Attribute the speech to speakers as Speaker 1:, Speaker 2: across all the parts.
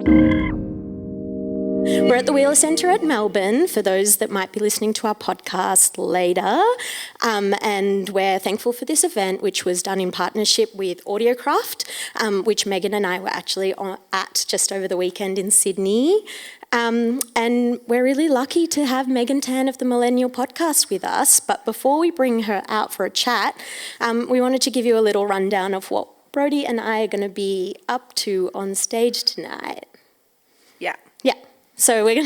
Speaker 1: We're at the Wheeler Centre at Melbourne, for those that might be listening to our podcast later. And we're thankful for this event, which was done in partnership with Audiocraft, which Megan and I were actually at just over the weekend in Sydney. And we're really lucky to have Megan Tan of the Millennial podcast with us. But before we bring her out for a chat, we wanted to give you a little rundown of what Brodie and I are going to be up to on stage tonight.
Speaker 2: Yeah.
Speaker 1: So we're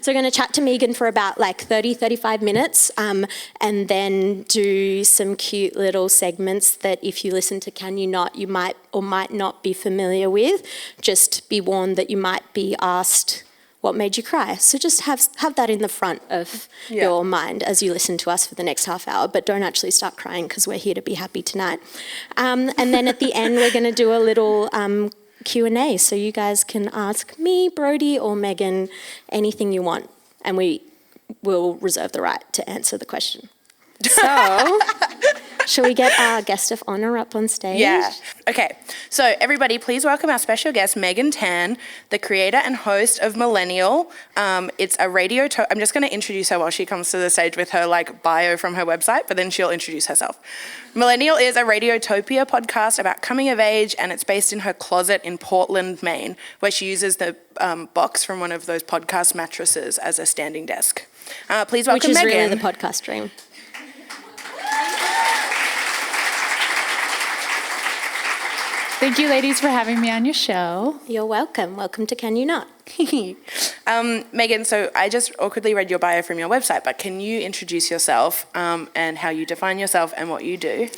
Speaker 1: going to chat to Megan for about 35 minutes and then do some cute little segments that if you listen to Can You Not, you might or might not be familiar with. Just be warned that you might be asked what made you cry. So just have that in the front of your mind as you listen to us for the next half hour, but don't actually start crying because we're here to be happy tonight. And then at the end, we're going to do a little Q&A, so you guys can ask me, Brodie, or Megan anything you want, and we will reserve the right to answer the question. So, shall we get our guest of honour up on stage?
Speaker 2: Yeah. Okay. So everybody, please welcome our special guest, Megan Tan, the creator and host of Millennial. It's a radio... I'm just going to introduce her while she comes to the stage with her bio from her website, but then she'll introduce herself. Millennial is a Radiotopia podcast about coming of age, and it's based in her closet in Portland, Maine, where she uses the box from one of those podcast mattresses as a standing desk. Please welcome Megan.
Speaker 1: Which is really the podcast dream.
Speaker 3: Thank you, ladies, for having me on your show.
Speaker 1: You're welcome. Welcome to Can You Not?
Speaker 2: Megan, so I just awkwardly read your bio from your website, but can you introduce yourself and how you define yourself and what you do?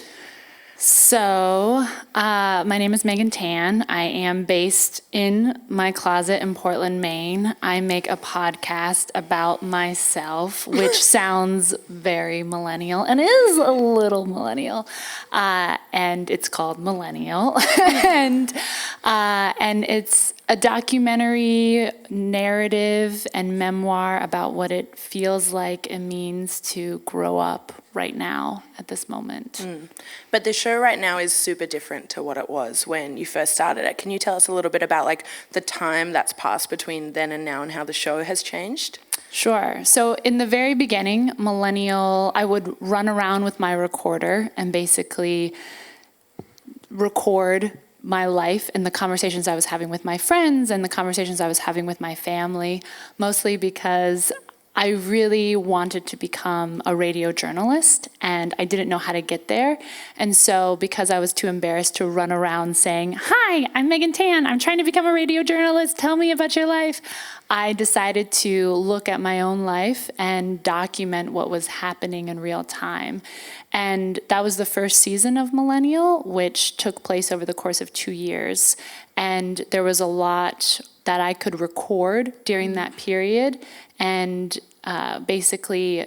Speaker 3: So, my name is Megan Tan. I am based in my closet in Portland, Maine. I make a podcast about myself, which sounds very millennial and is a little millennial. And it's called Millennial. and it's a documentary narrative and memoir about what it feels like it means to grow up right now at this moment.
Speaker 2: But the show right now is super different to what it was when you first started it. Can you tell us a little bit about the time that's passed between then and now and how the show has changed?
Speaker 3: Sure. So in the very beginning, Millennial, I would run around with my recorder and basically record my life and the conversations I was having with my friends and the conversations I was having with my family, mostly because I really wanted to become a radio journalist, and I didn't know how to get there. And so because I was too embarrassed to run around saying, "Hi, I'm Megan Tan. I'm trying to become a radio journalist. Tell me about your life," I decided to look at my own life and document what was happening in real time. And that was the first season of Millennial, which took place over the course of 2 years. And there was a lot that I could record during that period. And basically,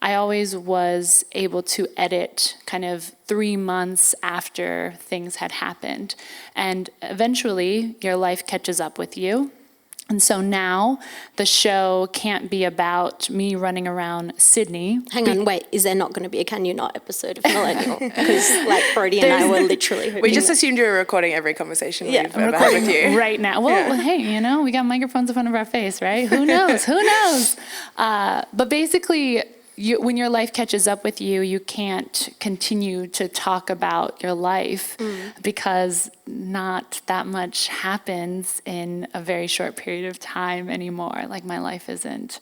Speaker 3: I always was able to edit kind of 3 months after things had happened. And eventually, your life catches up with you. And so now the show can't be about me running around Sydney.
Speaker 1: Hang on, wait, is there not going to be a Can You Not episode of Millennial? Because Brodie and I were literally...
Speaker 2: We just assumed you were recording every conversation we've ever had with you.
Speaker 3: Right now. Well, hey, we got microphones in front of our face, right? Who knows? Who knows? But basically, when your life catches up with you, you can't continue to talk about your life because not that much happens in a very short period of time anymore. My life isn't.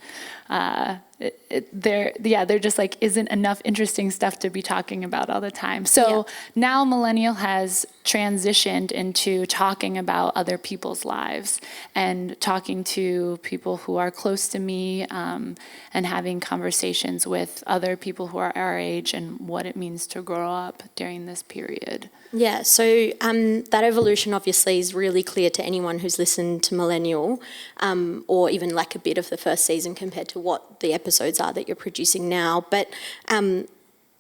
Speaker 3: There just isn't enough interesting stuff to be talking about all the time. So now Millennial has transitioned into talking about other people's lives and talking to people who are close to me and having conversations with other people who are our age and what it means to grow up during this period.
Speaker 1: Yeah, so that evolution obviously is really clear to anyone who's listened to Millennial or even a bit of the first season compared to what the episodes are that you're producing now. But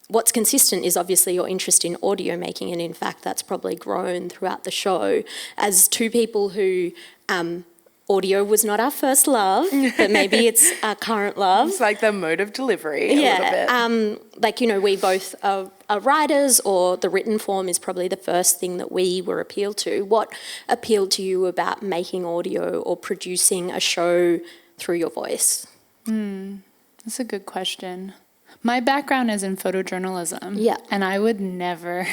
Speaker 1: what's consistent is obviously your interest in audio making, and in fact that's probably grown throughout the show as two people who audio was not our first love, but maybe it's our current love.
Speaker 2: It's like the mode of delivery a little bit.
Speaker 1: Like, we both are writers, or the written form is probably the first thing that we were appealed to. What appealed to you about making audio or producing a show through your voice?
Speaker 3: That's a good question. My background is in photojournalism.
Speaker 1: Yeah.
Speaker 3: And I would never,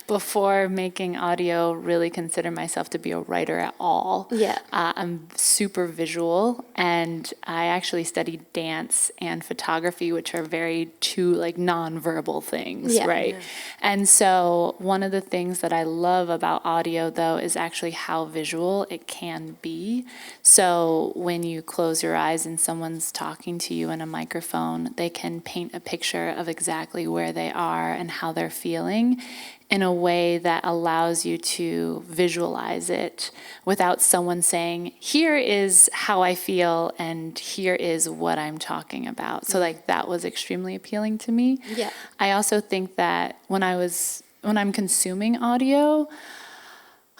Speaker 3: before making audio, really consider myself to be a writer at all.
Speaker 1: Yeah.
Speaker 3: I'm super visual, and I actually studied dance and photography, which are very two nonverbal things, right? Yeah. And so one of the things that I love about audio, though, is actually how visual it can be. So when you close your eyes and someone's talking to you in a microphone, they can paint a picture of exactly where they are and how they're feeling in a way that allows you to visualize it without someone saying, here is how I feel and here is what I'm talking about. So that was extremely appealing to me.
Speaker 1: Yeah.
Speaker 3: I also think that when I'm consuming audio,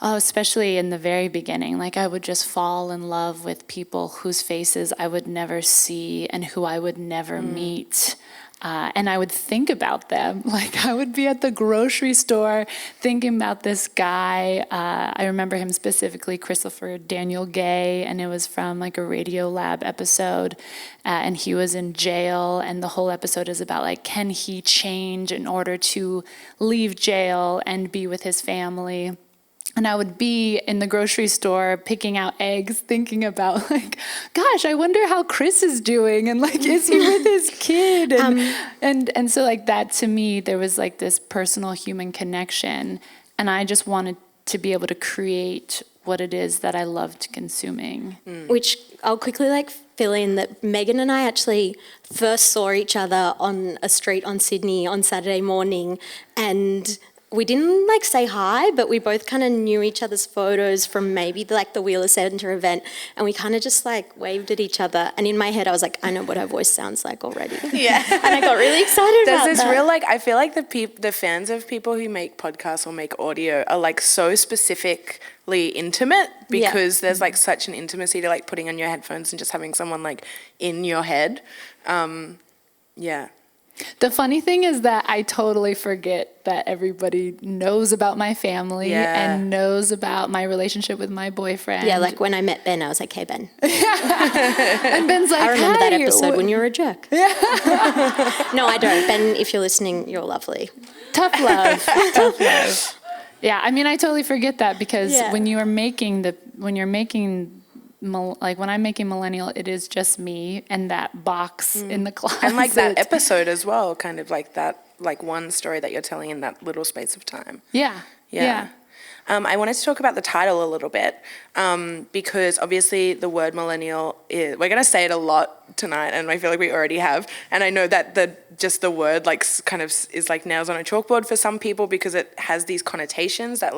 Speaker 3: especially in the very beginning, I would just fall in love with people whose faces I would never see and who I would never meet. And I would think about them. I would be at the grocery store thinking about this guy. I remember him specifically, Christopher Daniel Gay, and it was from a Radio Lab episode. And he was in jail, and the whole episode is about can he change in order to leave jail and be with his family. And I would be in the grocery store picking out eggs, thinking about gosh, I wonder how Chris is doing, and is he with his kid? And so that, to me, there was this personal human connection, and I just wanted to be able to create what it is that I loved consuming.
Speaker 1: Which I'll quickly fill in that Megan and I actually first saw each other on a street on Sydney on Saturday morning, and we didn't say hi, but we both kind of knew each other's photos from maybe the Wheeler Centre event, and we kind of just waved at each other. And in my head, I was like, I know what her voice sounds like already.
Speaker 2: Yeah.
Speaker 1: And I got really excited about
Speaker 2: There's
Speaker 1: that.
Speaker 2: this real I feel like the fans of people who make podcasts or make audio are so specifically intimate, because there's such an intimacy to putting on your headphones and just having someone in your head. Yeah.
Speaker 3: The funny thing is that I totally forget that everybody knows about my family and knows about my relationship with my boyfriend.
Speaker 1: Yeah, when I met Ben, I was like, hey, Ben.
Speaker 3: And Ben's I
Speaker 1: remember that episode when you were a jerk. No, I don't. Ben, if you're listening, you're lovely.
Speaker 3: Tough love. Tough love. Yeah, I totally forget that, because when I'm making Millennial, it is just me and that box in the closet.
Speaker 2: And that episode as well, kind of that one story that you're telling in that little space of time.
Speaker 3: Yeah.
Speaker 2: I wanted to talk about the title a little bit, because obviously the word millennial we're going to say it a lot tonight, and I feel like we already have. And I know that the word kind of is nails on a chalkboard for some people, because it has these connotations that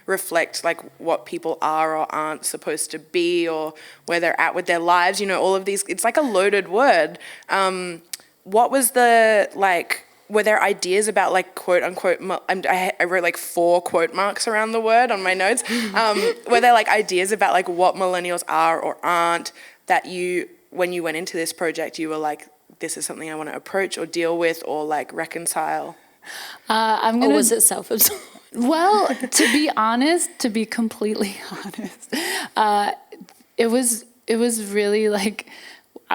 Speaker 2: reflect what people are or aren't supposed to be, or where they're at with their lives. All of these. It's a loaded word. What was the were there ideas about quote unquote, I wrote 4 quote marks around the word on my notes. Were there ideas about what millennials are or aren't, that when you went into this project, you were this is something I want to approach or deal with or reconcile?
Speaker 1: Or was it self-absorbed?
Speaker 3: Well, to be completely honest, it was really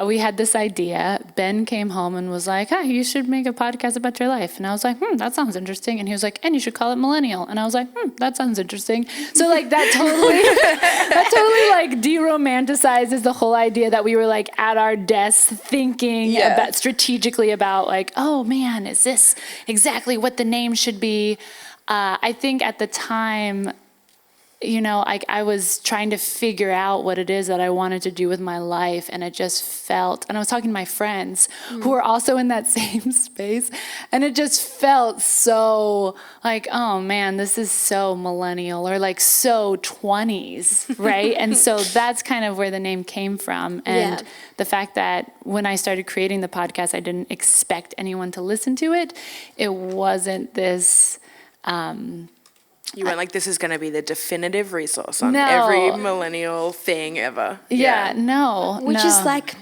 Speaker 3: we had this idea. Ben came home and was like, hey, you should make a podcast about your life. And I was like, that sounds interesting. And he was like, and you should call it Millennial. And I was like, that sounds interesting. So that totally de-romanticizes the whole idea that we were at our desks thinking about strategically about oh man, is this exactly what the name should be? I think at the time, I was trying to figure out what it is that I wanted to do with my life, and it just felt, and I was talking to my friends who were also in that same space, and it just felt so oh man, this is so millennial, or so 20s, right? And so that's kind of where the name came from. And the fact that when I started creating the podcast, I didn't expect anyone to listen to it. It wasn't this
Speaker 2: You weren't like, this is going to be the definitive resource on
Speaker 3: No.
Speaker 2: every millennial thing ever.
Speaker 3: Yeah, no.
Speaker 1: Which
Speaker 3: no.
Speaker 1: is like,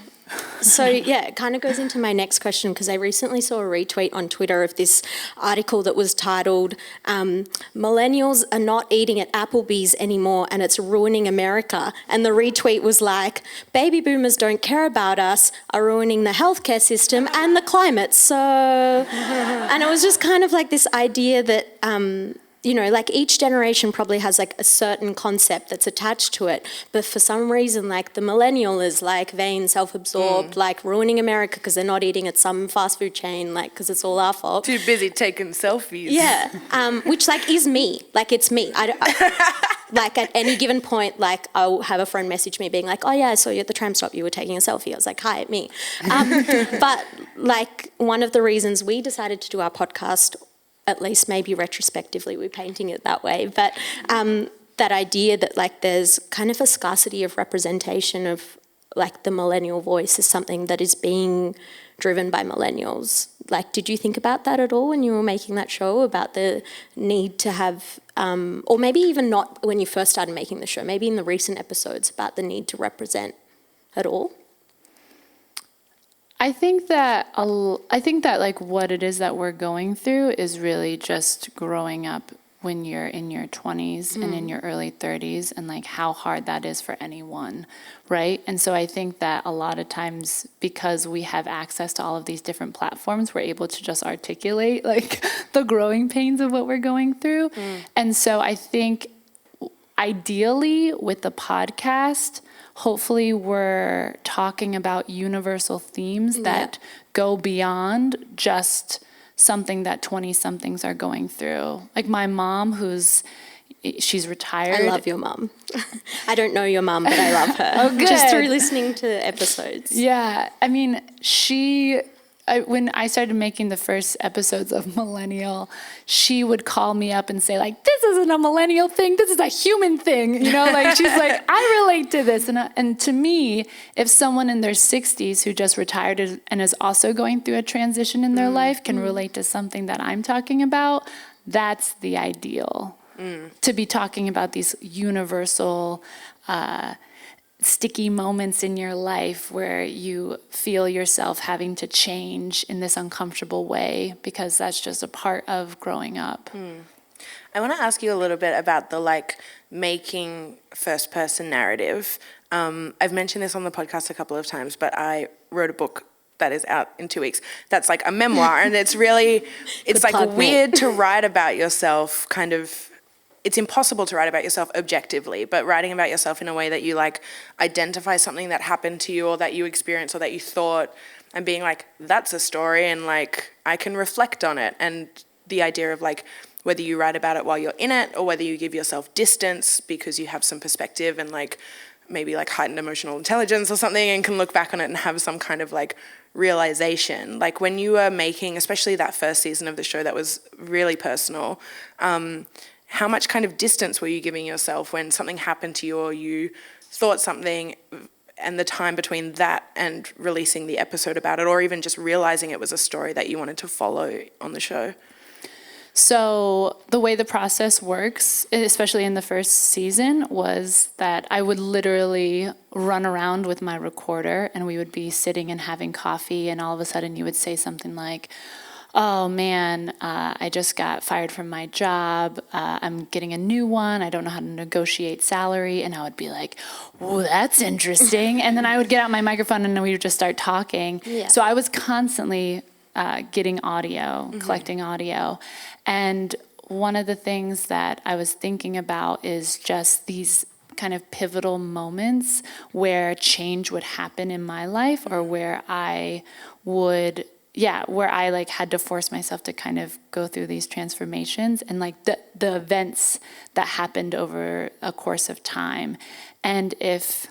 Speaker 1: so yeah, it kind of goes into my next question, because I recently saw a retweet on Twitter of this article that was titled, Millennials are not eating at Applebee's anymore and it's ruining America. And the retweet was like, baby boomers don't care about us, are ruining the healthcare system and the climate. So, and it was just kind of like this idea that, you know, like each generation probably has like a certain concept that's attached to it, but for some reason, like the millennial is like vain, self-absorbed, like ruining America because they're not eating at some fast food chain, like because it's all our fault.
Speaker 2: Too busy taking selfies.
Speaker 1: Yeah, which like is me, like it's me. Like at any given point, like I'll have a friend message me being like, oh yeah, I saw you at the tram stop, you were taking a selfie. I was like, hi, me. But like one of the reasons we decided to do our podcast, at least maybe retrospectively we're painting it that way, but that idea that like there's kind of a scarcity of representation of like the millennial voice is something that is being driven by millennials. Like, did you think about that at all when you were making that show, about the need to have, or maybe even not when you first started making the show, maybe in the recent episodes, about the need to represent at all?
Speaker 3: I think that like what it is that we're going through is really just growing up when you're in your 20s and in your early 30s, and like how hard that is for anyone, right? And so I think that a lot of times, because we have access to all of these different platforms, we're able to just articulate like the growing pains of what we're going through. And so I think ideally with the podcast, hopefully we're talking about universal themes that go beyond just something that 20-somethings are going through. Like my mom, she's retired.
Speaker 1: I love your mum. I don't know your mum, but I love her.
Speaker 3: Oh, good.
Speaker 1: Just through listening to episodes.
Speaker 3: Yeah, I mean, when I started making the first episodes of Millennial, she would call me up and say like, this isn't a millennial thing, this is a human thing. You know, like she's like, I relate to this. And to me, if someone in their 60s who just retired and is also going through a transition in their life can relate to something that I'm talking about, that's the ideal. To be talking about these universal sticky moments in your life where you feel yourself having to change in this uncomfortable way, because that's just a part of growing up.
Speaker 2: I want to ask you a little bit about the like making first person narrative. I've mentioned this on the podcast a couple of times, but I wrote a book that is out in 2 weeks. That's like a memoir, and it's really, it's like weird to write about yourself kind of. It's impossible to write about yourself objectively, but writing about yourself in a way that you like identify something that happened to you or that you experienced or that you thought, and being like, that's a story, and like I can reflect on it. And the idea of like whether you write about it while you're in it or whether you give yourself distance because you have some perspective and like maybe like heightened emotional intelligence or something and can look back on it and have some kind of like realization. Like when you were making, especially that first season of the show that was really personal, how much kind of distance were you giving yourself when something happened to you or you thought something, and the time between that and releasing the episode about it, or even just realizing it was a story that you wanted to follow on the show?
Speaker 3: So the way the process works, especially in the first season, was that I would literally run around with my recorder and we would be sitting and having coffee, and all of a sudden you would say something like, oh man, I just got fired from my job. I'm getting a new one. I don't know how to negotiate salary. And I would be like, oh, that's interesting. And then I would get out my microphone and we would just start talking. Yeah. So I was constantly getting audio, collecting audio. And one of the things that I was thinking about is just these kind of pivotal moments where change would happen in my life, or where I would... where I like had to force myself to kind of go through these transformations, and like the events that happened over a course of time. And if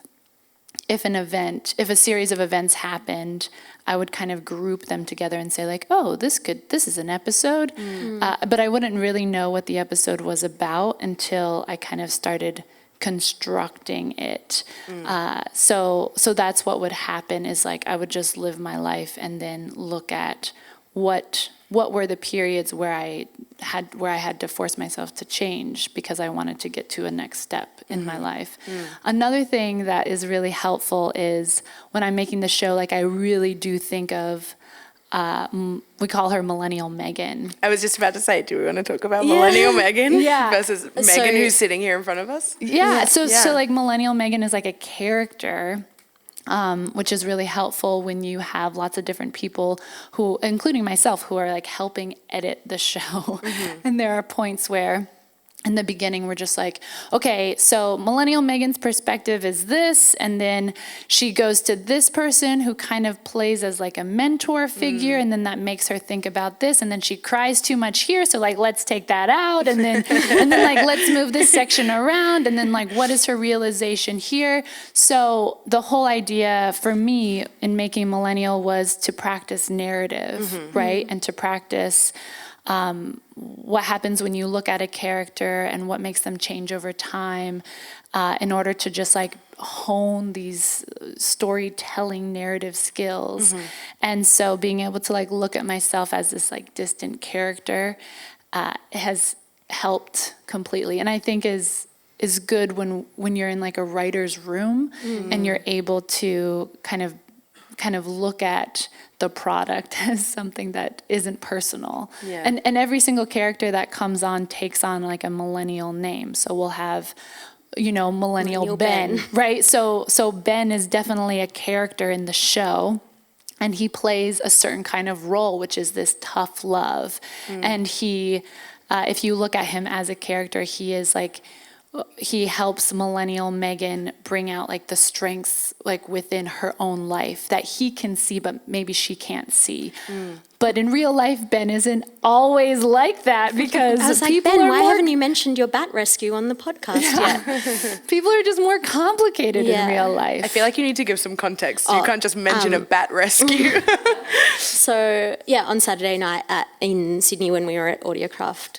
Speaker 3: a series of events happened, I would kind of group them together and say like, oh, this is an episode. But I wouldn't really know what the episode was about until I kind of started constructing it. So that's what would happen, is like I would just live my life and then look at what what were the periods where I had to force myself to change because I wanted to get to a next step in my life. Another thing that is really helpful is when I'm making the show, like I really do think of, we call her Millennial Megan.
Speaker 2: I was just about to say, do we want to talk about Millennial Megan versus Megan
Speaker 1: So-
Speaker 2: who's sitting here in front of us?
Speaker 3: So like Millennial Megan is like a character, which is really helpful when you have lots of different people who, including myself, who are like helping edit the show. And there are points where in the beginning we're just like, okay, so Millennial Megan's perspective is this, and then she goes to this person who kind of plays as like a mentor figure, and then that makes her think about this, and then she cries too much here, so like let's take that out, and then like let's move this section around, and then like what is her realization here? So the whole idea for me in making Millennial was to practice narrative, right? And to practice what happens when you look at a character and what makes them change over time, in order to just like hone these storytelling narrative skills. And so being able to like look at myself as this like distant character has helped completely. And I think is good when you're in like a writer's room and you're able to kind of look at the product as something that isn't personal. And every single character that comes on takes on like a millennial name. So we'll have, Millennial Ben, right? So Ben is definitely a character in the show, and he plays a certain kind of role, which is this tough love. And he, if you look at him as a character, he is like, he helps Millennial Megan bring out like the strengths like within her own life that he can see, but maybe she can't see. But in real life, Ben isn't always like that because
Speaker 1: I was like,
Speaker 3: people
Speaker 1: Ben,
Speaker 3: are
Speaker 1: why
Speaker 3: more,
Speaker 1: haven't you mentioned your bat rescue on the podcast yet?
Speaker 3: people are just more complicated in real life.
Speaker 2: I feel like you need to give some context. You can't just mention a bat rescue.
Speaker 1: So, on Saturday night in Sydney when we were at Audiocraft,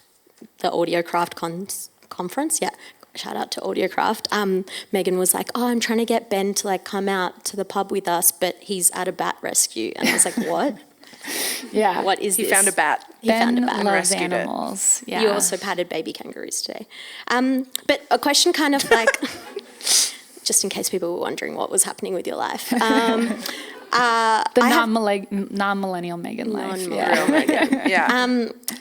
Speaker 1: the Audiocraft conference, shout out to Audiocraft, Megan was like, I'm trying to get Ben to like come out to the pub with us, but he's at a bat rescue. And I was like, what? What is this?
Speaker 2: He found a bat.
Speaker 1: He found a
Speaker 3: Ben
Speaker 1: bat.
Speaker 3: loves
Speaker 2: rescued it.
Speaker 3: animals. Yeah.
Speaker 1: You also patted baby kangaroos today. But a question kind of like, just in case people were wondering what was happening with your life.
Speaker 3: The non-millennial Megan life.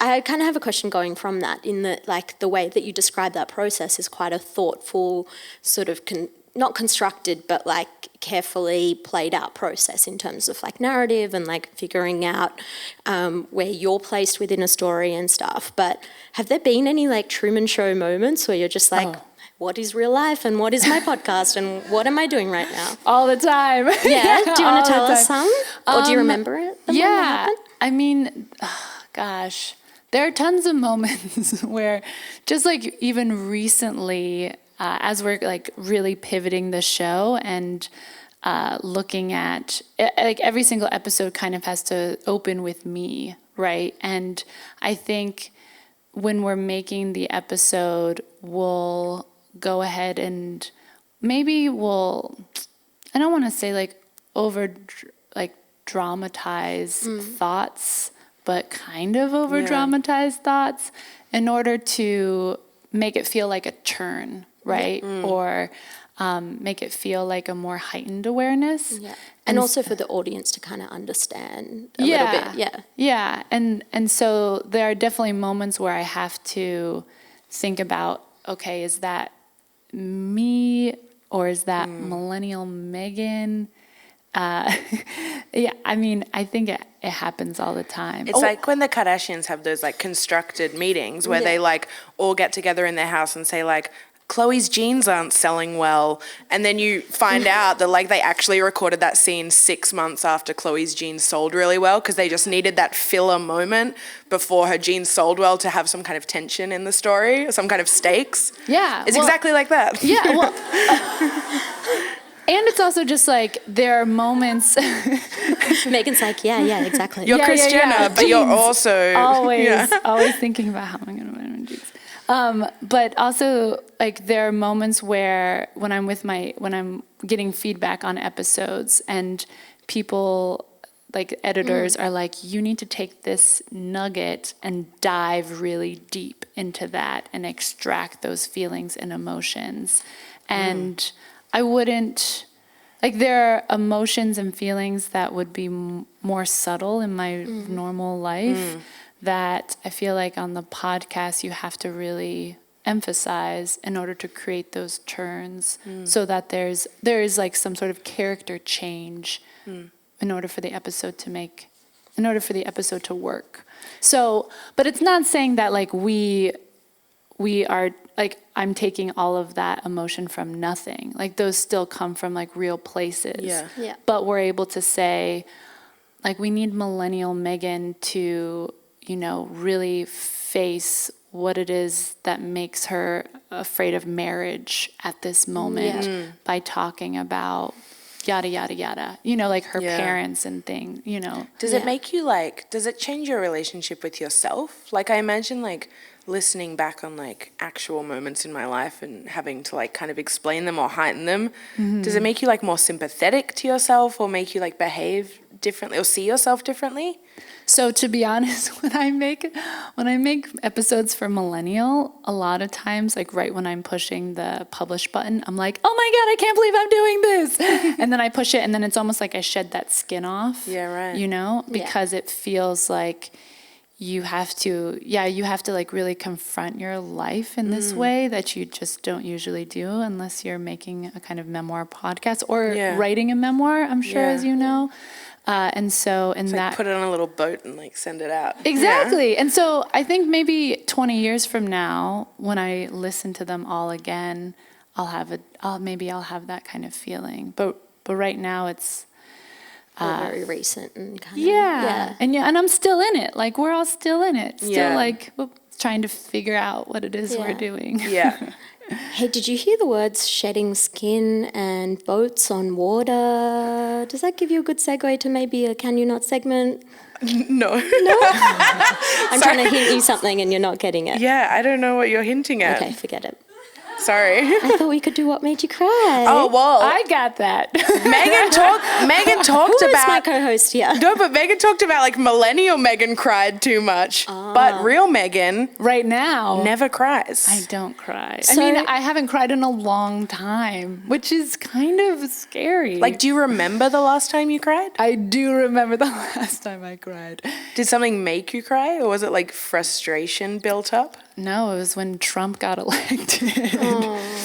Speaker 1: I kind of have a question going from that in that, like, the way that you describe that process is quite a thoughtful, sort of not constructed, but like carefully played out process in terms of like narrative and like figuring out where you're placed within a story and stuff. But have there been any like Truman Show moments where you're just like, what is real life and what is my podcast and what am I doing right now?
Speaker 3: All the time.
Speaker 1: Yeah. Do you want to tell us some? Or do you remember it?
Speaker 3: Yeah. I mean, gosh, there are tons of moments where just like even recently, as we're like really pivoting the show and looking at like every single episode kind of has to open with me, right? And I think when we're making the episode, we'll go ahead and maybe I don't want to say like dramatize thoughts, but kind of over dramatize thoughts in order to make it feel like a turn, right? Or make it feel like a more heightened awareness.
Speaker 1: Yeah. And also for the audience to kind of understand a little bit.
Speaker 3: Yeah. And so there are definitely moments where I have to think about, okay, is that me or is that Millennial Megan? I mean, I think it happens all the time.
Speaker 2: It's like when the Kardashians have those like constructed meetings where they like all get together in their house and say like, Khloe's jeans aren't selling well. And then you find out that like they actually recorded that scene 6 months after Khloe's jeans sold really well because they just needed that filler moment before her jeans sold well to have some kind of tension in the story, some kind of stakes.
Speaker 3: Yeah.
Speaker 2: It's exactly like that.
Speaker 3: Yeah. Well, and it's also just like there are moments.
Speaker 1: Megan's like, yeah, exactly.
Speaker 2: You're Christiana, but you're also
Speaker 3: always thinking about how am I going to wear my jeans. But also, like, there are moments where when I'm getting feedback on episodes and people like editors are like, you need to take this nugget and dive really deep into that and extract those feelings and emotions. And I wouldn't, like, there are emotions and feelings that would be more subtle in my normal life that I feel like on the podcast you have to really emphasize in order to create those turns so that there is like some sort of character change in order for the episode to work. So, but it's not saying that like we are like, I'm taking all of that emotion from nothing. Like those still come from like real places.
Speaker 1: Yeah.
Speaker 3: But we're able to say, like, we need millennial Megan to, you know, really face what it is that makes her afraid of marriage at this moment by talking about yada, yada, yada, you know, like her parents and things, you know.
Speaker 2: Does it make you like, does it change your relationship with yourself? Like I imagine like listening back on like actual moments in my life and having to like kind of explain them or heighten them. Does it make you like more sympathetic to yourself or make you like behave differently or see yourself differently?
Speaker 3: So to be honest, when I make episodes for Millennial, a lot of times, like right when I'm pushing the publish button, I'm like, oh my God, I can't believe I'm doing this. And then I push it and then it's almost like I shed that skin off.
Speaker 2: Yeah, right.
Speaker 3: You know, because it feels like you have to like really confront your life in this way that you just don't usually do unless you're making a kind of memoir podcast or writing a memoir, I'm sure, as you know. And so in that,
Speaker 2: put it on a little boat and like send it out.
Speaker 3: Exactly. And so I think maybe 20 years from now, when I listen to them all again, I'll have that kind of feeling. But right now it's
Speaker 1: very recent and kind of
Speaker 3: and I'm still in it. Like we're all still in it. Still like trying to figure out what it is we're doing.
Speaker 2: Yeah.
Speaker 1: Hey, did you hear the words shedding skin and boats on water? Does that give you a good segue to maybe a Can You Not segment?
Speaker 2: No.
Speaker 1: I'm trying to hint you something and you're not getting it.
Speaker 2: Yeah, I don't know what you're hinting at.
Speaker 1: Okay, forget it.
Speaker 2: Sorry.
Speaker 1: I thought we could do What Made You Cry.
Speaker 2: Oh, well.
Speaker 3: I got that.
Speaker 2: Megan talked
Speaker 1: Who
Speaker 2: about...
Speaker 1: is my co-host here?
Speaker 2: No, but Megan talked about like millennial Megan cried too much. But real Megan
Speaker 3: Right now,
Speaker 2: never cries.
Speaker 3: I don't cry.
Speaker 1: So-
Speaker 3: I mean, I haven't cried in a long time, which is kind of scary.
Speaker 2: Like, do you remember the last time you cried?
Speaker 3: I do remember the last time I cried.
Speaker 2: Did something make you cry or was it like frustration built up?
Speaker 3: No, it was when Trump got elected.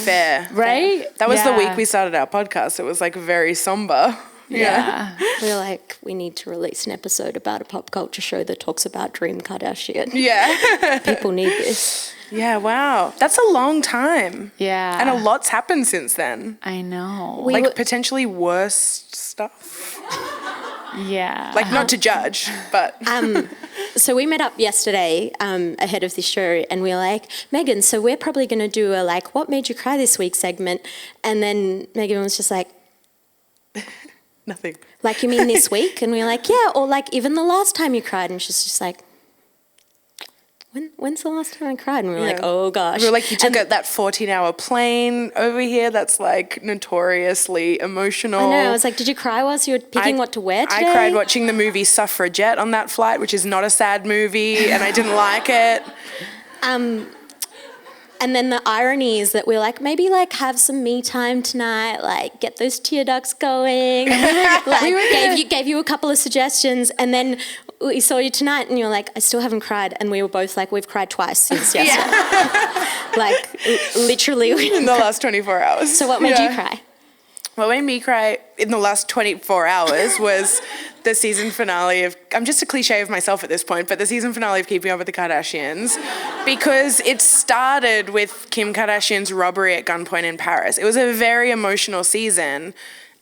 Speaker 2: Fair.
Speaker 3: Right?
Speaker 2: That was the week we started our podcast. It was like very somber.
Speaker 3: Yeah.
Speaker 1: We're like, we need to release an episode about a pop culture show that talks about Dream Kardashian.
Speaker 2: Yeah.
Speaker 1: People need this.
Speaker 2: Yeah, wow. That's a long time.
Speaker 3: Yeah.
Speaker 2: And a lot's happened since then.
Speaker 3: I know.
Speaker 2: Like potentially worse stuff.
Speaker 3: Yeah.
Speaker 2: Like not to judge, but...
Speaker 1: So we met up yesterday ahead of this show and we were like, Megan, so we're probably going to do a like, what made you cry this week segment? And then Megan was just like...
Speaker 2: Nothing.
Speaker 1: Like, you mean this week? And we were like, yeah, or like even the last time you cried. And she's just like, when's the last time I cried? And we were like, oh gosh.
Speaker 2: We were like, you took that 14-hour plane over here that's like notoriously emotional.
Speaker 1: I know, I was like, did you cry whilst you were picking what to wear today?
Speaker 2: I cried watching the movie Suffragette on that flight, which is not a sad movie, and I didn't like it.
Speaker 1: And then the irony is that we're like, maybe like have some me time tonight, like get those tear ducts going. Like gave you a couple of suggestions, and then we saw you tonight and you're like, I still haven't cried. And we were both like, we've cried twice since yesterday. Like literally.
Speaker 2: In the last 24 hours.
Speaker 1: So what made you cry?
Speaker 2: What made me cry in the last 24 hours was the season finale of, I'm just a cliche of myself at this point, but the season finale of Keeping Up with the Kardashians, because it started with Kim Kardashian's robbery at gunpoint in Paris. It was a very emotional season,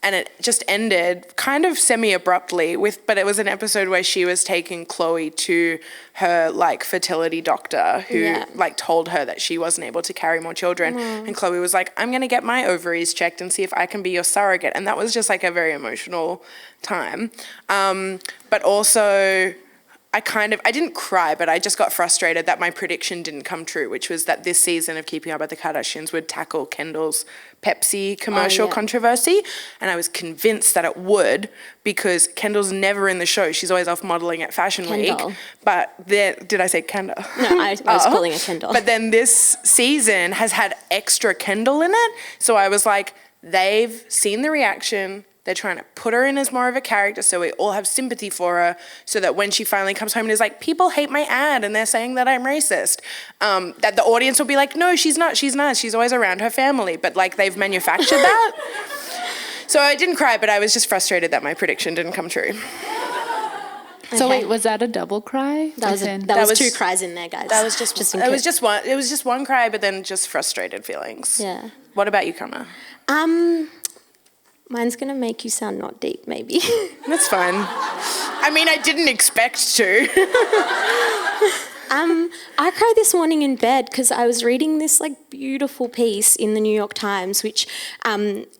Speaker 2: and it just ended kind of semi-abruptly but it was an episode where she was taking Khloe to her like fertility doctor who like told her that she wasn't able to carry more children. And Khloe was like, I'm going to get my ovaries checked and see if I can be your surrogate. And that was just like a very emotional time. But also I didn't cry, but I just got frustrated that my prediction didn't come true, which was that this season of Keeping Up with the Kardashians would tackle Kendall's Pepsi commercial controversy. And I was convinced that it would, because Kendall's never in the show. She's always off modeling at Fashion Week. But did I say Kendall?
Speaker 1: No, I was calling it Kendall.
Speaker 2: But then this season has had extra Kendall in it. So I was like, they've seen the reaction. They're trying to put her in as more of a character so we all have sympathy for her, so that when she finally comes home and is like, people hate my ad and they're saying that I'm racist, that the audience will be like, no, she's not, she's nice, she's always around her family. But like, they've manufactured that. So I didn't cry, but I was just frustrated that my prediction didn't come true.
Speaker 3: So wait, was that a double cry?
Speaker 1: That was 2 cries in there, guys.
Speaker 2: That was it was just one cry, but then just frustrated feelings.
Speaker 1: Yeah.
Speaker 2: What about you, Kamna?
Speaker 1: Mine's going to make you sound not deep, maybe.
Speaker 2: That's fine. I mean, I didn't expect to.
Speaker 1: I cried this morning in bed because I was reading this like beautiful piece in the New York Times, which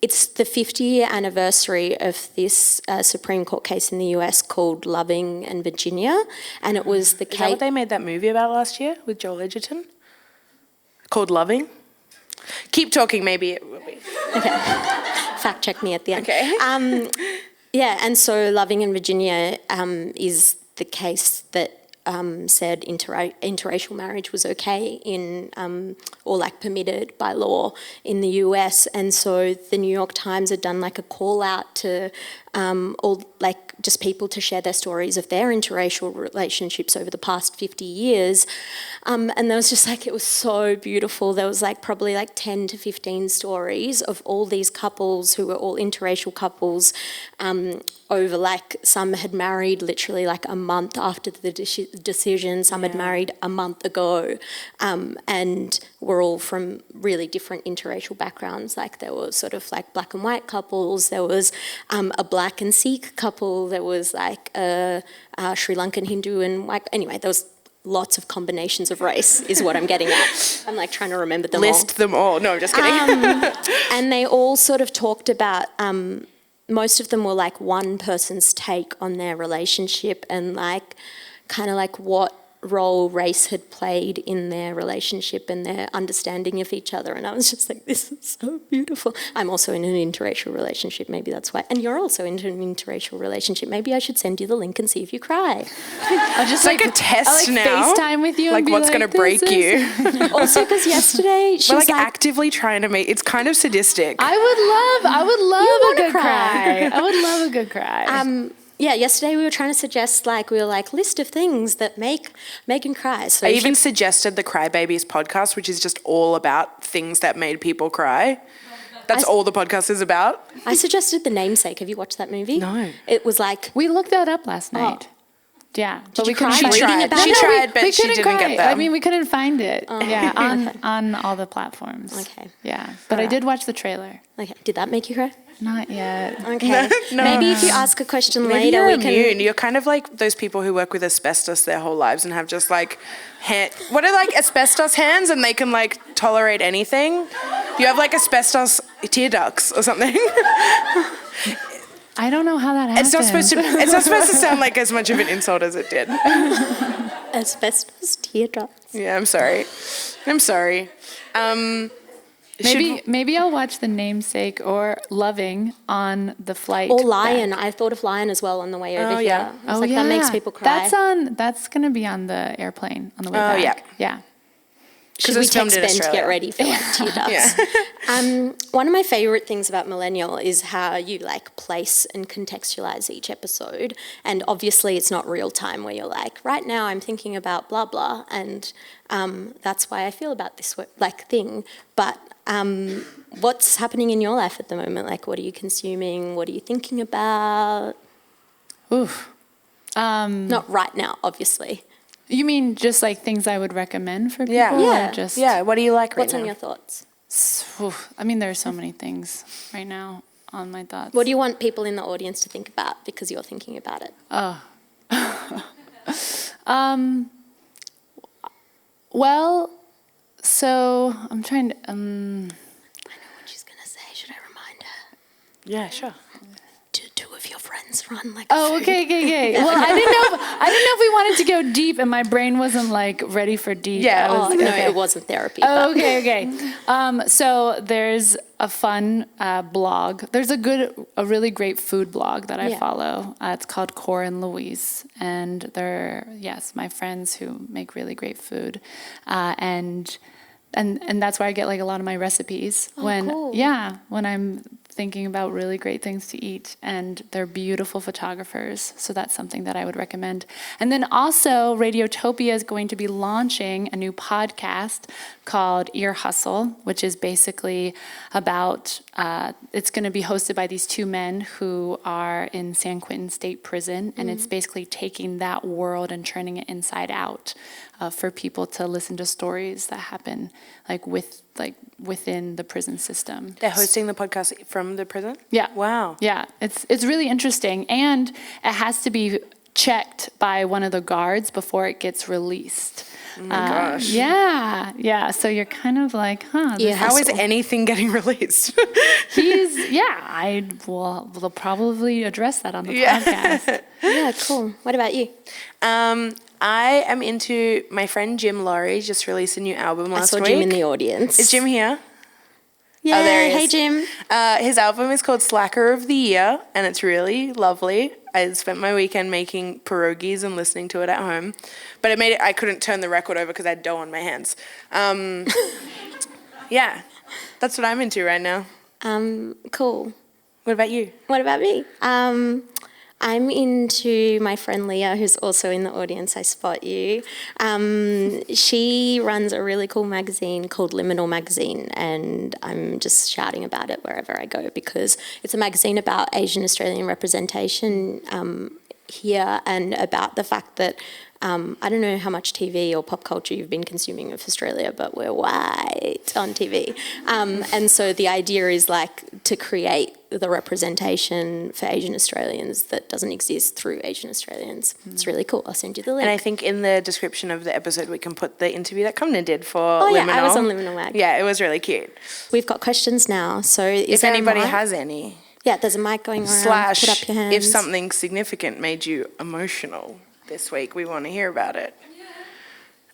Speaker 1: it's the 50-year anniversary of this Supreme Court case in the US called Loving and Virginia, and it was the case.
Speaker 2: Is that what they made that movie about last year with Joel Edgerton? Called Loving? Keep talking, maybe it will be.
Speaker 1: Okay. Fact check me at the end.
Speaker 2: Okay.
Speaker 1: Yeah, and so Loving in Virginia is the case that said interracial marriage was okay in, or like permitted by law in the US. And so the New York Times had done like a call out to all like just people to share their stories of their interracial relationships over the past 50 years. And there was just like, it was so beautiful. There was like probably like 10 to 15 stories of all these couples who were all interracial couples, over like, some had married literally like a month after the decision, some had married a month ago, and were all from really different interracial backgrounds. Like there was sort of like black and white couples, there was a black and Sikh couple, there was like a Sri Lankan Hindu and white, anyway, there was lots of combinations of race is what I'm getting at. I'm like trying to remember them all.
Speaker 2: List them all. No, I'm just kidding.
Speaker 1: And they all sort of talked about, most of them were like one person's take on their relationship and like kind of like what role race had played in their relationship and their understanding of each other. And I was just like, this is so beautiful. I'm also in an interracial relationship, maybe that's why. And you're also in an interracial relationship. Maybe I should send you the link and see if you cry.
Speaker 2: I'll just like a test now.
Speaker 3: FaceTime with you
Speaker 2: like
Speaker 3: and be
Speaker 2: what's
Speaker 3: like,
Speaker 2: going to break you.
Speaker 1: Also, because yesterday she
Speaker 2: We're
Speaker 1: was
Speaker 2: like
Speaker 1: like,
Speaker 2: actively trying to make, it's kind of sadistic.
Speaker 3: I would love a good
Speaker 1: cry.
Speaker 3: cry. I would love a good cry.
Speaker 1: yeah, yesterday we were trying to suggest list of things that make Megan cry. So
Speaker 2: I even suggested the Crybabies podcast, which is just all about things that made people cry. That's all the podcast is about.
Speaker 1: I suggested The Namesake. Have you watched that movie?
Speaker 2: No.
Speaker 1: It was like...
Speaker 3: We looked that up last night. Yeah,
Speaker 1: Did you cry
Speaker 3: couldn't
Speaker 1: reading
Speaker 3: find it.
Speaker 1: about it?
Speaker 2: She tried, but she
Speaker 3: couldn't
Speaker 2: didn't
Speaker 3: cry.
Speaker 2: get that.
Speaker 3: I mean, we couldn't find it. On all the platforms.
Speaker 1: Okay.
Speaker 3: Yeah, but I did watch the trailer.
Speaker 1: Okay, did that make you cry?
Speaker 3: Not yet.
Speaker 1: Okay.
Speaker 2: No.
Speaker 1: Maybe if you ask a question
Speaker 2: Maybe
Speaker 1: later,
Speaker 2: you're
Speaker 1: we can...
Speaker 2: immune. You're kind of like those people who work with asbestos their whole lives and have just like, what are like asbestos hands and they can like tolerate anything? You have like asbestos tear ducts or something.
Speaker 3: I don't know how that happened.
Speaker 2: It's not supposed to sound like as much of an insult as it did.
Speaker 1: Asbestos teardrops.
Speaker 2: Yeah, I'm sorry.
Speaker 3: Maybe I'll watch The Namesake or Loving on the flight.
Speaker 1: Or Lion.
Speaker 3: back.
Speaker 1: I thought of Lion as well on the way over here.
Speaker 2: yeah.
Speaker 1: I was like, that makes people cry.
Speaker 3: That's going to be on the airplane on the way
Speaker 2: Oh,
Speaker 3: back. Yeah.
Speaker 1: Should we
Speaker 2: it's filmed
Speaker 1: text
Speaker 2: in
Speaker 1: Ben to get
Speaker 2: Australia.
Speaker 1: ready for like tear ducts? One of my favourite things about Millennial is how you like place and contextualise each episode. And obviously it's not real time where you're like, right now I'm thinking about blah blah, and that's why I feel about this thing. But what's happening in your life at the moment? Like, what are you consuming? What are you thinking about?
Speaker 3: Oof.
Speaker 1: Not right now, obviously.
Speaker 3: You mean just like things I would recommend for people?
Speaker 2: Yeah.
Speaker 3: Or just,
Speaker 2: Yeah, what do you like right
Speaker 1: What's
Speaker 2: now?
Speaker 1: on your thoughts?
Speaker 3: I mean, there are so many things right now on my thoughts.
Speaker 1: What do you want people in the audience to think about because you're thinking about it?
Speaker 3: Well, so I'm trying to...
Speaker 1: I know what she's going to say. Should I remind her?
Speaker 2: Yeah, sure.
Speaker 1: Two of of your friends run like.
Speaker 3: Oh, okay. Well, I didn't know if we wanted to go deep, and my brain wasn't like ready for deep.
Speaker 2: Yeah.
Speaker 1: No, it wasn't therapy.
Speaker 3: Oh, okay. So there's a fun blog. There's a really great food blog that I follow. It's called Cor and Louise, and they're my friends who make really great food, and that's where I get like a lot of my recipes when I'm thinking about really great things to eat, and they're beautiful photographers, so that's something that I would recommend. And then also Radiotopia is going to be launching a new podcast called Ear Hustle, which is basically about it's going to be hosted by these two men who are in San Quentin State Prison, and it's basically taking that world and turning it inside out for people to listen to stories that happen within the prison system.
Speaker 2: They're hosting the podcast from the prison?
Speaker 3: Yeah.
Speaker 2: Wow.
Speaker 3: Yeah, it's really interesting, and it has to be checked by one of the guards before it gets released.
Speaker 2: Oh my gosh.
Speaker 3: Yeah. So you're kind of like,
Speaker 2: How is anything getting released?
Speaker 3: We'll probably address that on the podcast.
Speaker 1: Yeah, cool. What about you?
Speaker 2: I am into, my friend Jim Laurie just released a new album last week.
Speaker 1: I saw Jim in the audience.
Speaker 2: Is Jim here?
Speaker 1: Yeah,
Speaker 2: there he is.
Speaker 1: Hey Jim.
Speaker 2: His album is called Slacker of the Year, and it's really lovely. I spent my weekend making pierogies and listening to it at home, but I couldn't turn the record over because I had dough on my hands. Yeah, that's what I'm into right now.
Speaker 1: Cool.
Speaker 2: What about you?
Speaker 1: What about me? I'm into my friend Leah, who's also in the audience. I spot you. She runs a really cool magazine called Liminal magazine, and I'm just shouting about it wherever I go because it's a magazine about Asian Australian representation here, and about the fact that I don't know how much TV or pop culture you've been consuming of Australia, but we're white on TV. And so the idea is like to create the representation for Asian Australians that doesn't exist through Asian Australians. It's really cool. I'll send you the link.
Speaker 2: And I think in the description of the episode we can put the interview that Kamna did for Liminal.
Speaker 1: Oh yeah, I was on Liminal Mag.
Speaker 2: Yeah, it was really cute.
Speaker 1: We've got questions now, so
Speaker 2: if anybody has any.
Speaker 1: Yeah, there's a mic going around.
Speaker 2: Slash,
Speaker 1: put up your hands.
Speaker 2: if something significant made you emotional this week, we want to hear about it.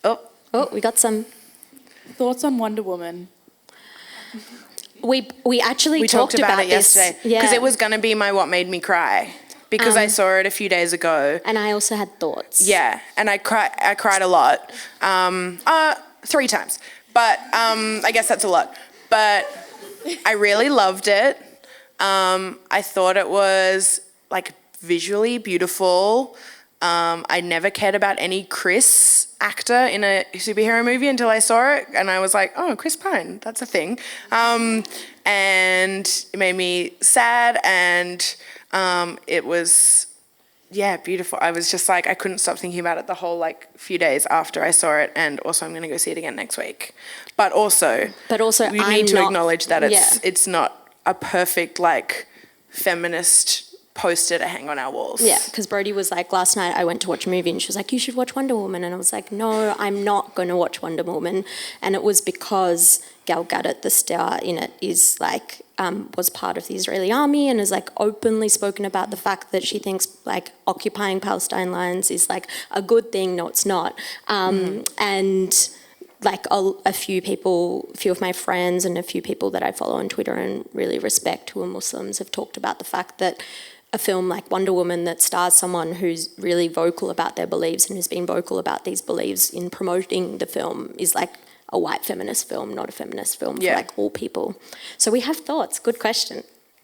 Speaker 1: Oh, we got some
Speaker 4: Thoughts on Wonder Woman?
Speaker 1: We actually talked about
Speaker 2: it yesterday because it was going to be my what made me cry because I saw it a few days ago.
Speaker 1: And I also had thoughts.
Speaker 2: Yeah, and I cried a lot. 3 times. But I guess that's a lot. But I really loved it. I thought it was like visually beautiful. I never cared about any Chris actor in a superhero movie until I saw it, and I was like, oh, Chris Pine, that's a thing. And it made me sad, and it was, beautiful. I was just like, I couldn't stop thinking about it the whole few days after I saw it, and also I'm going to go see it again next week. But also we need to acknowledge that it's not a perfect feminist poster to hang on our walls.
Speaker 1: Yeah, because Brodie was like, last night I went to watch a movie and she was like, you should watch Wonder Woman. And I was like, no, I'm not going to watch Wonder Woman. And it was because Gal Gadot, the star in it, is was part of the Israeli army and has openly spoken about the fact that she thinks occupying Palestine lands is a good thing. No, it's not. And a few of my friends and a few people that I follow on Twitter and really respect who are Muslims have talked about the fact that a film like Wonder Woman that stars someone who's really vocal about their beliefs and has been vocal about these beliefs in promoting the film is a white feminist film, not a feminist film for all people. So we have thoughts. Good question.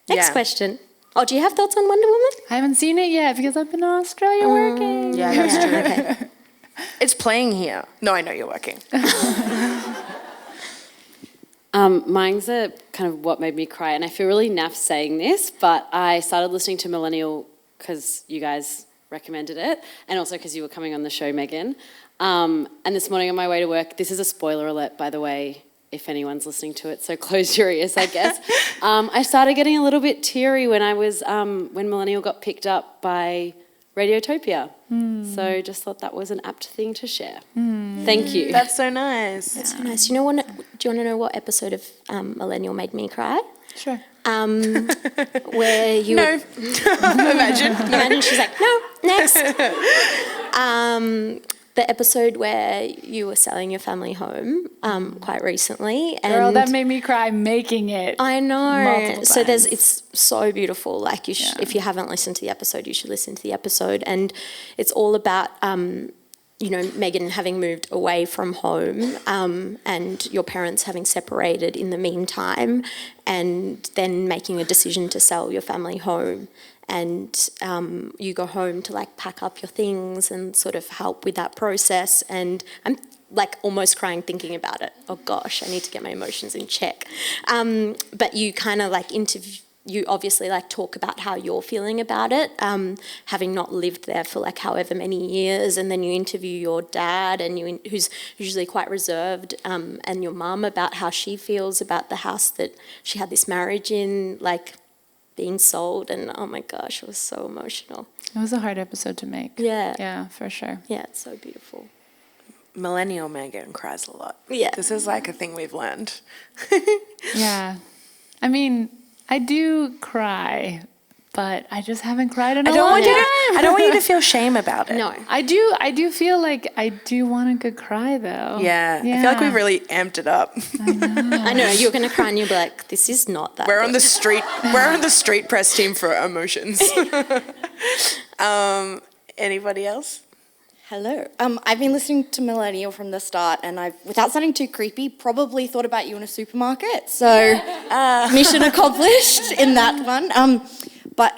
Speaker 1: Next question. Oh, do you have thoughts on Wonder Woman?
Speaker 3: I haven't seen it yet because I've been in Australia working.
Speaker 2: Yeah, that's true.
Speaker 1: Okay.
Speaker 2: It's playing here. No, I know you're working.
Speaker 5: Mine's a kind of what made me cry, and I feel really naff saying this, but I started listening to Millennial because you guys recommended it, and also because you were coming on the show, Megan. And this morning on my way to work, this is a spoiler alert, by the way, if anyone's listening to it, so close your ears, I guess. I started getting a little bit teary when when Millennial got picked up by Radiotopia. So just thought that was an apt thing to share. Thank you.
Speaker 2: That's so nice.
Speaker 1: That's so nice. Do you want to know what episode of Millennial made me cry?
Speaker 2: Sure.
Speaker 1: where you
Speaker 2: No. Imagine.
Speaker 1: imagine she's like, no, next. The episode where you were selling your family home quite recently. And
Speaker 3: Girl, that made me cry making it.
Speaker 1: I know.
Speaker 3: multiple
Speaker 1: So
Speaker 3: times.
Speaker 1: it's so beautiful. Like if you haven't listened to the episode, you should listen to the episode. And it's all about, Megan having moved away from home and your parents having separated in the meantime and then making a decision to sell your family home. And you go home to like pack up your things and sort of help with that process. And I'm like almost crying thinking about it. Oh gosh, I need to get my emotions in check. But you kind of like you obviously like talk about how you're feeling about it, having not lived there for like however many years, and then you interview your dad and who's usually quite reserved, and your mum about how she feels about the house that she had this marriage in, like being sold, and oh my gosh, it was so emotional.
Speaker 3: It was a hard episode to make.
Speaker 1: Yeah.
Speaker 3: Yeah, for sure.
Speaker 1: Yeah, it's so beautiful.
Speaker 2: Millennial Megan cries a lot.
Speaker 1: Yeah.
Speaker 2: This is like a thing we've learned.
Speaker 3: Yeah. I mean, I do cry, but I just haven't cried in a
Speaker 2: I don't
Speaker 3: long time.
Speaker 2: I don't want you to feel shame about it.
Speaker 1: No.
Speaker 3: I do feel like I do want a good cry though.
Speaker 2: Yeah. I feel like we really amped it up.
Speaker 1: I know, you're going to cry and you'll be like, this is not that
Speaker 2: We're on
Speaker 1: good.
Speaker 2: the street press team for emotions. Anybody else?
Speaker 6: Hello. I've been listening to Millennial from the start, and I've, without sounding too creepy, probably thought about you in a supermarket. So, mission accomplished in that one. But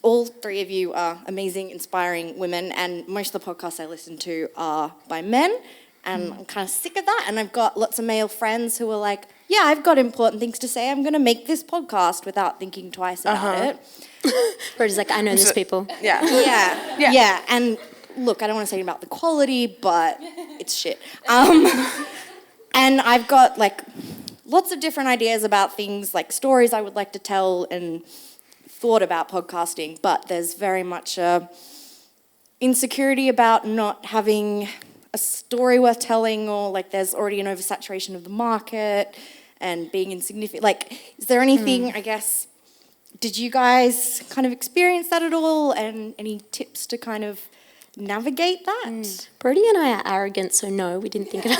Speaker 6: all three of you are amazing, inspiring women, and most of the podcasts I listen to are by men, and I'm kind of sick of that. And I've got lots of male friends who are like, yeah, I've got important things to say. I'm going to make this podcast without thinking twice about it.
Speaker 1: Brodie's like, I know these people.
Speaker 2: Yeah.
Speaker 6: Yeah. And look, I don't want to say about the quality, but it's shit. And I've got like lots of different ideas about things, like stories I would like to tell and thought about podcasting, but there's very much a insecurity about not having a story worth telling, or like there's already an oversaturation of the market and being insignificant. Like, is there anything, I guess, did you guys kind of experience that at all, and any tips to kind of navigate that?
Speaker 1: Brodie and I are arrogant, so no, we didn't think of it.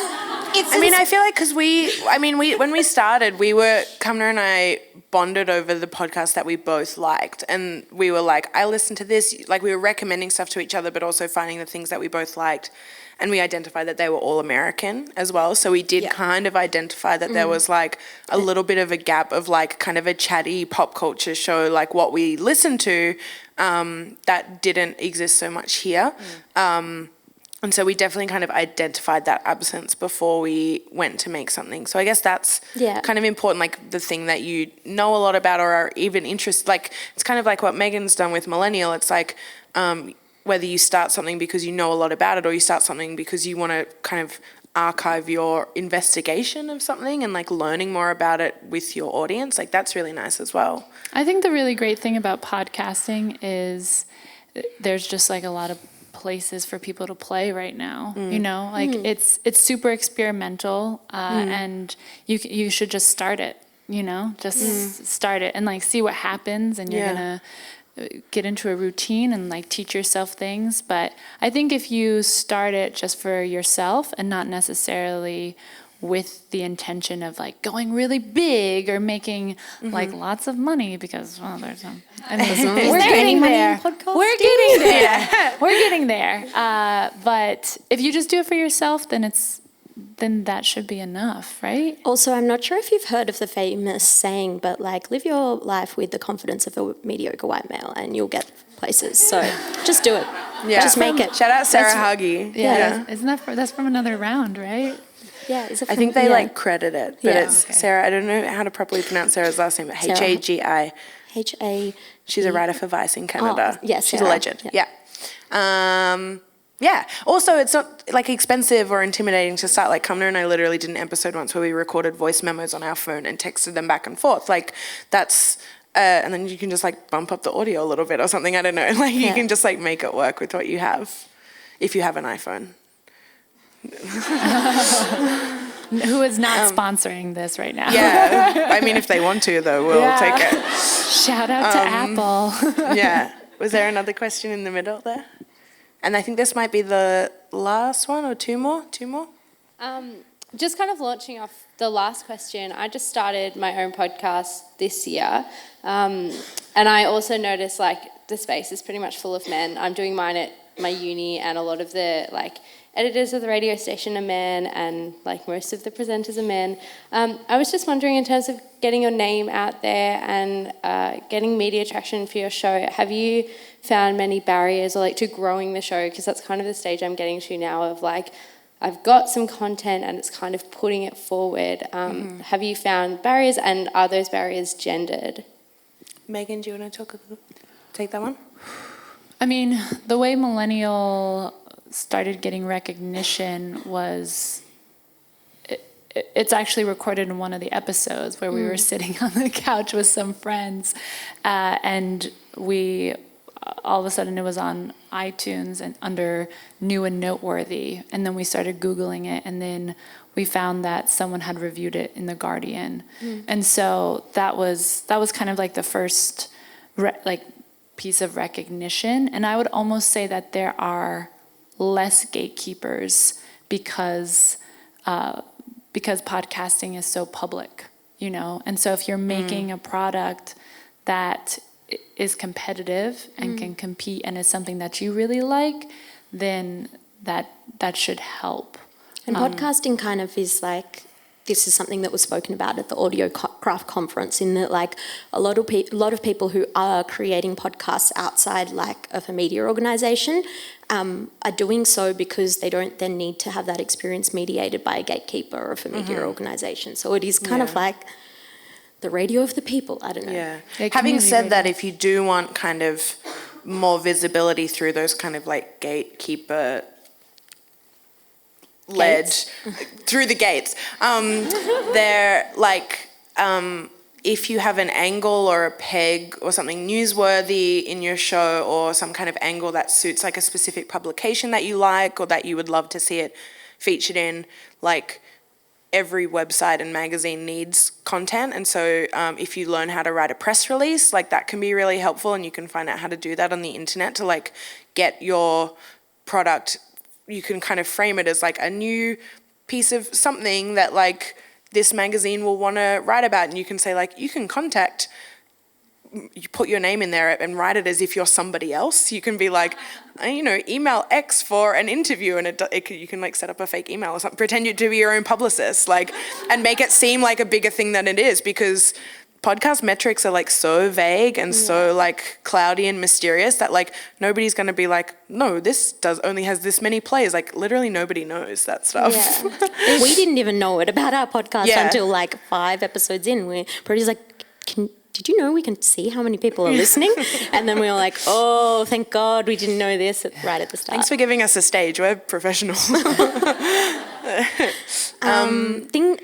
Speaker 2: I feel like because when we started, Kamna and I bonded over the podcast that we both liked, and we were like, I listened to this, like we were recommending stuff to each other, but also finding the things that we both liked, and we identified that they were all American as well, so we did kind of identify that there was like a little bit of a gap of like kind of a chatty pop culture show, like what we listened to, that didn't exist so much here. And so we definitely kind of identified that absence before we went to make something. So I guess that's kind of important, like the thing that you know a lot about or are even interested, like it's kind of like what Megan's done with Millennial. It's like whether you start something because you know a lot about it, or you start something because you want to kind of archive your investigation of something and like learning more about it with your audience. Like that's really nice as well.
Speaker 3: I think the really great thing about podcasting is there's just like a lot of places for people to play right now. You know, like it's super experimental, and you should just start it. You know, just start it and like see what happens, and you're gonna get into a routine and like teach yourself things. But I think if you start it just for yourself and not necessarily with the intention of like going really big or making like lots of money, because well, there's some. I mean, we're getting there. We're getting there. We're getting there. But if you just do it for yourself, then that should be enough, right?
Speaker 1: Also, I'm not sure if you've heard of the famous saying, but like live your life with the confidence of a mediocre white male and you'll get places. So just do it.
Speaker 2: Yeah.
Speaker 1: Just make it.
Speaker 2: Shout out Sarah Huggy.
Speaker 3: Yeah. Isn't that's from another round, right?
Speaker 1: Yeah, is it
Speaker 2: I think they like credit it, but it's
Speaker 3: okay.
Speaker 2: Sarah. I don't know how to properly pronounce Sarah's last name, but
Speaker 1: Sarah.
Speaker 2: Hagi.
Speaker 1: H-A...
Speaker 2: She's a writer for Vice in Canada.
Speaker 1: yes,
Speaker 2: she's
Speaker 1: Sarah.
Speaker 2: a legend. Yeah. Also, it's not like expensive or intimidating to start. Like Kamna and I literally did an episode once where we recorded voice memos on our phone and texted them back and forth. Like that's, and then you can just like bump up the audio a little bit or something. I don't know. Like you can just like make it work with what you have, if you have an iPhone.
Speaker 3: Who is not sponsoring this right now?
Speaker 2: Yeah, I mean, if they want to, though, we'll take it.
Speaker 3: Shout out to Apple.
Speaker 2: Yeah. Was there another question in the middle there? And I think this might be the last one, or two more?
Speaker 7: Just kind of launching off the last question, I just started my own podcast this year. And I also noticed like the space is pretty much full of men. I'm doing mine at my uni, and a lot of the like editors of the radio station are men, and like most of the presenters are men. I was just wondering, in terms of getting your name out there and getting media traction for your show, have you found many barriers or like to growing the show? Because that's kind of the stage I'm getting to now of like, I've got some content and it's kind of putting it forward. Have you found barriers, and are those barriers gendered?
Speaker 2: Megan, do you want to take that one?
Speaker 3: I mean, the way Millennial started getting recognition was, it's actually recorded in one of the episodes where we were sitting on the couch with some friends, and we, all of a sudden it was on iTunes and under new and noteworthy, and then we started Googling it, and then we found that someone had reviewed it in The Guardian. And so that was kind of like the first piece of recognition. And I would almost say that there are less gatekeepers because podcasting is so public, you know? And so if you're making a product that is competitive and can compete and is something that you really like, then that should help.
Speaker 1: And podcasting kind of is like, this is something that was spoken about at the Audiocraft conference, in that like a lot of people who are creating podcasts outside like of a media organisation are doing so because they don't then need to have that experience mediated by a gatekeeper of a media organisation. So it is kind of like the radio of the people. I don't know.
Speaker 2: Yeah. Having said that, if you do want kind of more visibility through those kind of like gatekeeper led through the gates, they're like, if you have an angle or a peg or something newsworthy in your show, or some kind of angle that suits like a specific publication that you like or that you would love to see it featured in, like every website and magazine needs content. And so if you learn how to write a press release, like that can be really helpful, and you can find out how to do that on the internet to like get your product. You can kind of frame it as like a new piece of something that like this magazine will want to write about, and you can say like, you can contact, you put your name in there and write it as if you're somebody else. You can be like, you know, email X for an interview, and you can like set up a fake email or something, pretend you to be your own publicist, like, and make it seem like a bigger thing than it is, because podcast metrics are like so vague and so like cloudy and mysterious that like nobody's going to be like, no, this only has this many plays. Like literally nobody knows that stuff.
Speaker 1: Yeah. We didn't even know it about our podcast until like 5 episodes in. Brodie's like, did you know we can see how many people are listening? And then we were like, oh, thank God we didn't know this right at the start.
Speaker 2: Thanks for giving us a stage. We're professional.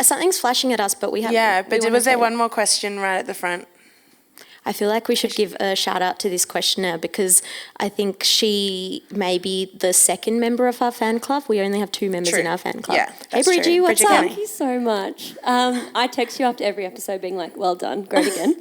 Speaker 1: Something's flashing at us, but we have.
Speaker 2: Yeah, but was there one more question right at the front?
Speaker 1: I feel like we should give a shout out to this questioner, because I think she may be the second member of our fan club. We only have 2 members in our fan club.
Speaker 2: Yeah,
Speaker 1: hey Bridgie,
Speaker 2: true.
Speaker 1: what's
Speaker 2: Bridget
Speaker 1: up?
Speaker 2: Kenny.
Speaker 8: Thank you so much. I text you after every episode being like, well done, great again.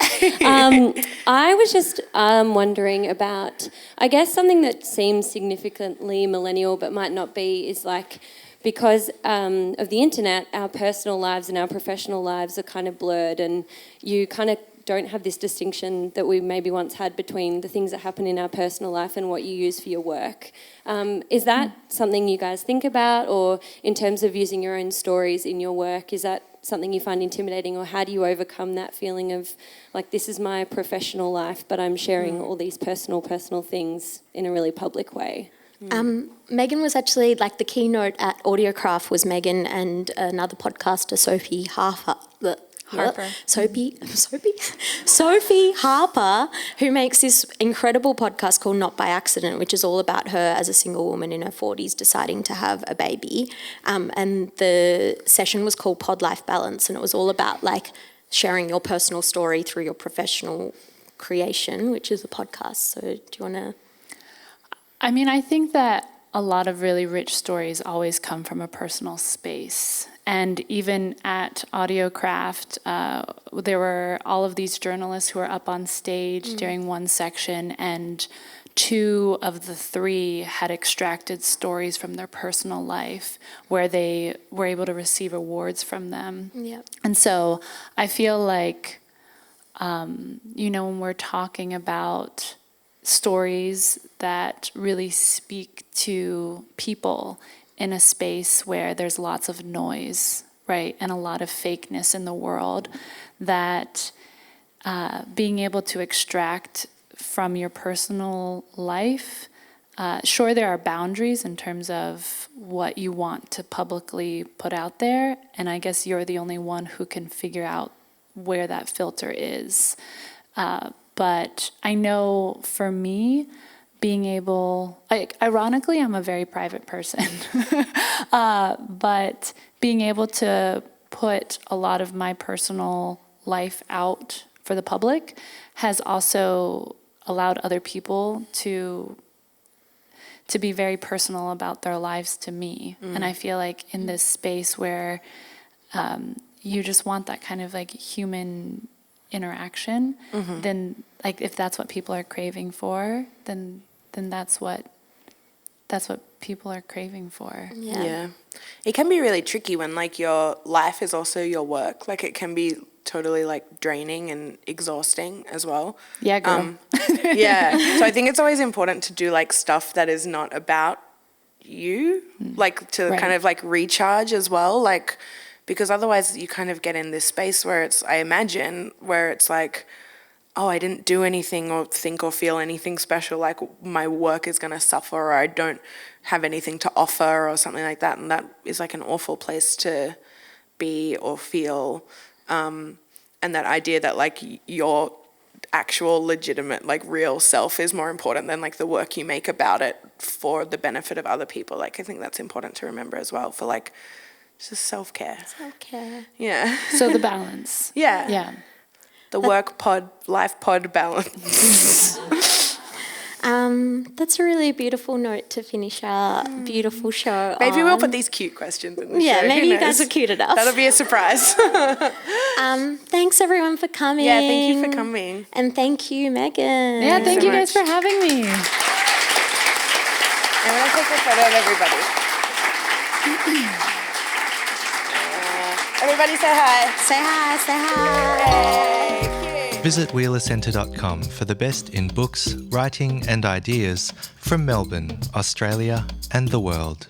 Speaker 8: I was just wondering about, I guess something that seems significantly millennial but might not be, is like, because of the internet, our personal lives and our professional lives are kind of blurred, and you kind of don't have this distinction that we maybe once had between the things that happen in our personal life and what you use for your work. Is that something you guys think about, or in terms of using your own stories in your work, is that something you find intimidating, or how do you overcome that feeling of like, this is my professional life but I'm sharing all these personal things in a really public way?
Speaker 1: Megan was actually, like, the keynote at Audiocraft was Megan and another podcaster, Sophie Harper. Sophie Harper, who makes this incredible podcast called Not by Accident, which is all about her as a single woman in her 40s deciding to have a baby. And the session was called Pod Life Balance, and it was all about like sharing your personal story through your professional creation, which is a podcast. So do you want to...
Speaker 3: I mean, I think that a lot of really rich stories always come from a personal space. And even at Audiocraft, there were all of these journalists who were up on stage during one section, and 2 of the 3 had extracted stories from their personal life where they were able to receive awards from them.
Speaker 1: Yep.
Speaker 3: And so I feel like, when we're talking about stories that really speak to people in a space where there's lots of noise, right, and a lot of fakeness in the world, that being able to extract from your personal life, sure, there are boundaries in terms of what you want to publicly put out there, and I guess you're the only one who can figure out where that filter is. But I know for me, being able, ironically, I'm a very private person, but being able to put a lot of my personal life out for the public has also allowed other people to be very personal about their lives to me. And I feel like in this space where you just want that kind of like human interaction, then like if that's what people are craving for, then that's what people are craving for.
Speaker 2: Yeah. It can be really tricky when like your life is also your work. Like it can be totally like draining and exhausting as well.
Speaker 3: Yeah, girl.
Speaker 2: Yeah. So I think it's always important to do like stuff that is not about you, like to kind of like recharge as well. Like, because otherwise you kind of get in this space where it's, I imagine, where it's like, oh, I didn't do anything or think or feel anything special, like my work is going to suffer, or I don't have anything to offer or something like that. And that is like an awful place to be or feel. And that idea that like your actual legitimate like real self is more important than like the work you make about it for the benefit of other people. Like I think that's important to remember as well for like just self-care.
Speaker 1: Self-care.
Speaker 2: Yeah.
Speaker 3: So the balance.
Speaker 2: Yeah.
Speaker 3: Yeah.
Speaker 2: The work pod, life pod balance.
Speaker 1: That's a really beautiful note to finish our beautiful show
Speaker 2: Maybe
Speaker 1: on.
Speaker 2: we'll put these cute questions in the show.
Speaker 1: Yeah, maybe
Speaker 2: Who
Speaker 1: you guys
Speaker 2: knows?
Speaker 1: are cute enough.
Speaker 2: That'll be a surprise.
Speaker 1: Thanks everyone for coming.
Speaker 2: Yeah, thank you for coming.
Speaker 1: And thank you, Megan.
Speaker 3: Yeah, thank
Speaker 2: so
Speaker 3: you guys
Speaker 2: much.
Speaker 3: for having me.
Speaker 2: I'm going to take a photo of everybody. Everybody say hi.
Speaker 1: Say hi, say hi.
Speaker 2: Thank you.
Speaker 9: Visit wheelercentre.com for the best in books, writing and ideas from Melbourne, Australia and the world.